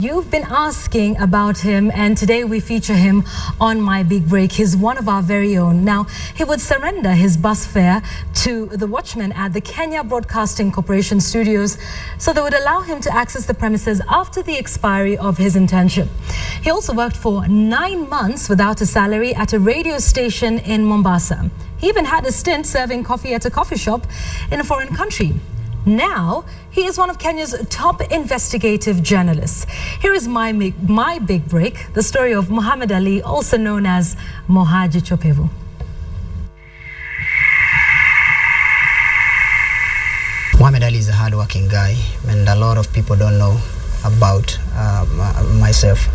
You've been asking about him, and today we feature him on My Big Break. He's one of our very own. Now, he would surrender his bus fare to the watchman at the Kenya Broadcasting Corporation studios so they would allow him to access the premises after the expiry of his internship. He also worked for 9 months without a salary at a radio station in Mombasa. He even had a stint serving coffee at a coffee shop in a foreign country. Now, he is one of Kenya's top investigative journalists. Here is my Big Break, the story of Muhammed Ali, also known as Mohaji Chopevu. Muhammed Ali is a hard-working guy, and a lot of people don't know about myself.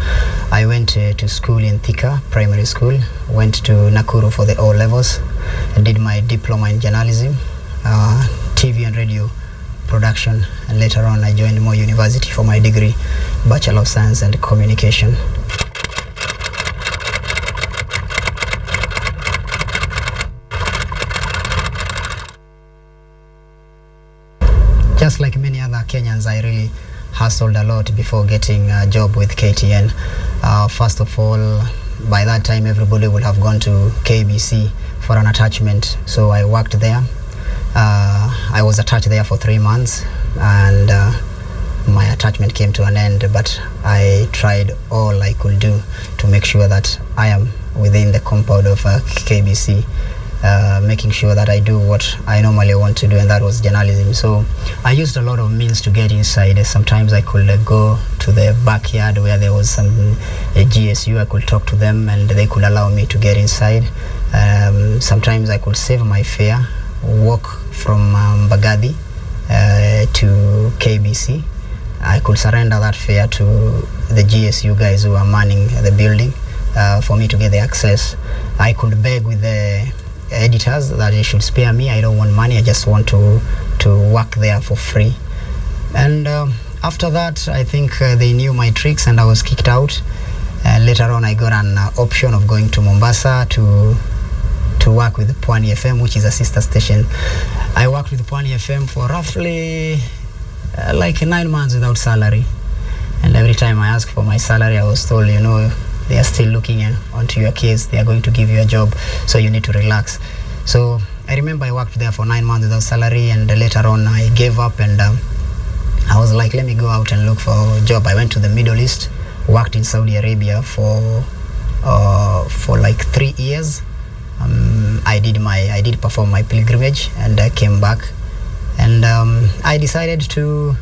I went to school in Thika, primary school, went to Nakuru for the O levels, and did my diploma in journalism, TV and radio production, and later on I joined Moi University for my degree, Bachelor of Science and Communication. Just like many other Kenyans, I really hustled a lot before getting a job with KTN. First of all, by that time everybody would have gone to KBC for an attachment, so I worked there. I was attached there for 3 months, and my attachment came to an end, but I tried all I could do to make sure that I am within the compound of KBC, making sure that I do what I normally want to do, and that was journalism. So I used a lot of means to get inside. Sometimes I could go to the backyard where there was some GSU. I could talk to them and they could allow me to get inside. Sometimes I could save my fare, walk from Mbagathi to KBC. I could surrender that fare to the GSU guys who are manning the building for me to get the access. I could beg with the editors that they should spare me. I don't want money, I just want to work there for free. And after that, I think they knew my tricks and I was kicked out. Later on I got an option of going to Mombasa to work with Pwani FM, which is a sister station. I worked with Pwani FM for roughly like 9 months without salary. And every time I asked for my salary, I was told, you know, they are still looking onto your case. They are going to give you a job, so you need to relax. So I remember I worked there for 9 months without salary, and later on I gave up, and I was like, let me go out and look for a job. I went to the Middle East, worked in Saudi Arabia for like 3 years. I did perform my pilgrimage, and I came back, and I decided to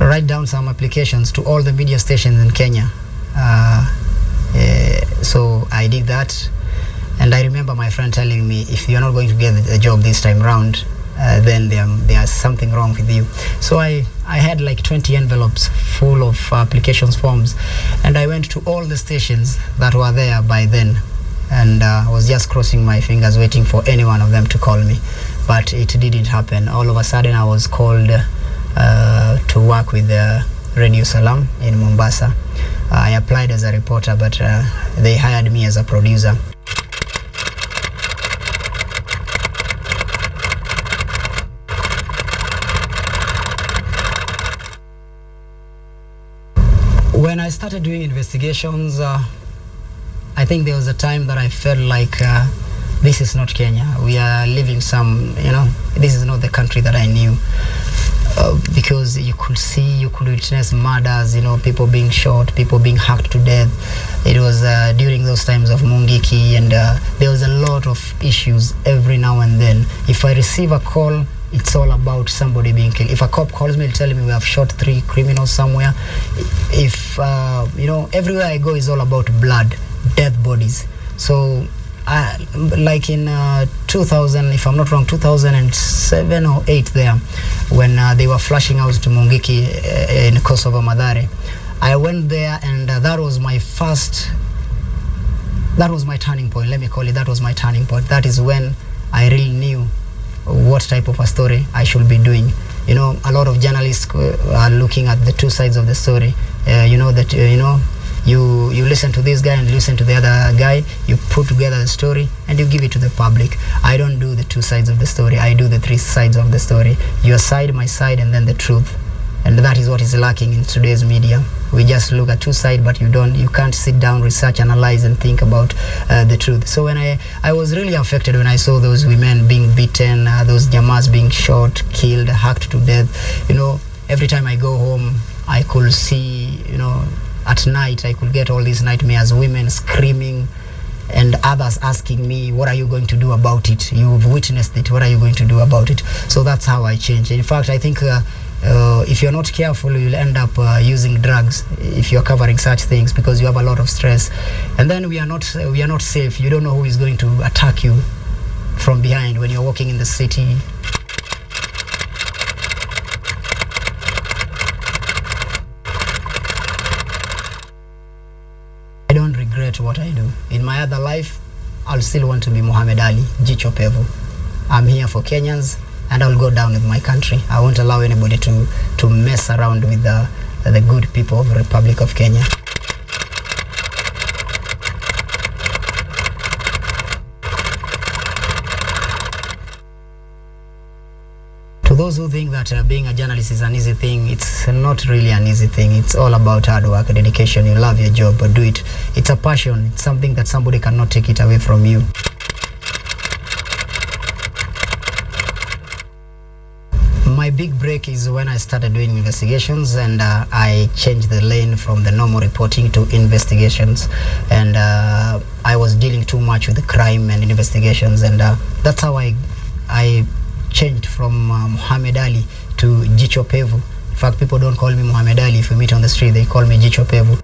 write down some applications to all the media stations in Kenya. So I did that, and I remember my friend telling me, if you're not going to get the job this time round, then there's something wrong with you. So I had like 20 envelopes full of applications forms, and I went to all the stations that were there by then, and I was just crossing my fingers waiting for any one of them to call me, but it didn't happen. All of a sudden I was called to work with Radio Salam in Mombasa. I applied as a reporter, but they hired me as a producer. When I started doing investigations, I think there was a time that I felt like this is not Kenya. We are living this is not the country that I knew. Because you could witness murders, people being shot, people being hacked to death. It was during those times of Mungiki, and there was a lot of issues every now and then. If I receive a call, it's all about somebody being killed. If a cop calls me, telling me we have shot 3 criminals somewhere. If everywhere I go is all about blood, dead bodies. So like in 2000, if I'm not wrong, 2007 or 8 there, when they were flashing out to Mungiki in Kosovo, Madare, I went there, and that was my turning point. Let me call it, that was my turning point. That is when I really knew what type of a story I should be doing. A lot of journalists are looking at the 2 sides of the story. You listen to this guy and listen to the other guy, you put together the story and you give it to the public. I don't do the 2 sides of the story, I do the 3 sides of the story. Your side, my side, and then the truth. And that is what is lacking in today's media. We just look at two sides, but you can't sit down, research, analyze, and think about the truth. So when I was really affected when I saw those women being beaten, those jamas being shot, killed, hacked to death. You know, every time I go home, I could see, you know, at night I could get all these nightmares, women screaming, and others asking me, what are you going to do about it? You've witnessed it, what are you going to do about it? So that's how I changed. In fact, I think if you're not careful, you'll end up using drugs if you're covering such things, because you have a lot of stress. And then we are not safe. You don't know who is going to attack you from behind when you're walking in the city. I don't regret what I do. In my other life, I'll still want to be Muhammed Ali, Jicho Pevu. I'm here for Kenyans, and I'll go down with my country. I won't allow anybody to mess around with the good people of the Republic of Kenya. To those who think that being a journalist is an easy thing, it's not really an easy thing. It's all about hard work, dedication. You love your job, but do it. It's a passion. It's something that somebody cannot take it away from you. My big break is when I started doing investigations, and I changed the lane from the normal reporting to investigations. And I was dealing too much with the crime and investigations, and that's how I changed from Muhammed Ali to Jicho Pevu. In fact, people don't call me Muhammed Ali. If we meet on the street, they call me Jicho Pevu.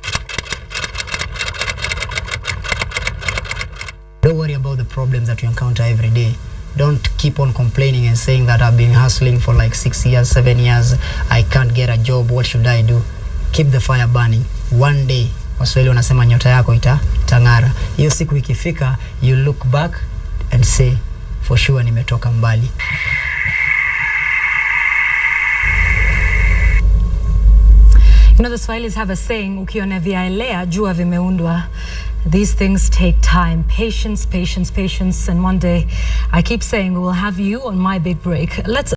Don't worry about the problems that you encounter every day. Don't keep on complaining and saying that I've been hustling for like 6 years, 7 years. I can't get a job. What should I do? Keep the fire burning. One day, Waswahili wanasema nyota yako itang'ara. Hiyo siku ikifika, you look back and say, for sure nimetoka mbali. You know, the Swahilis have a saying, ukiona vyaelea jua vimeundwa. These things take time, patience, patience, patience. And one day, I keep saying we will have you on My Big Break. Let's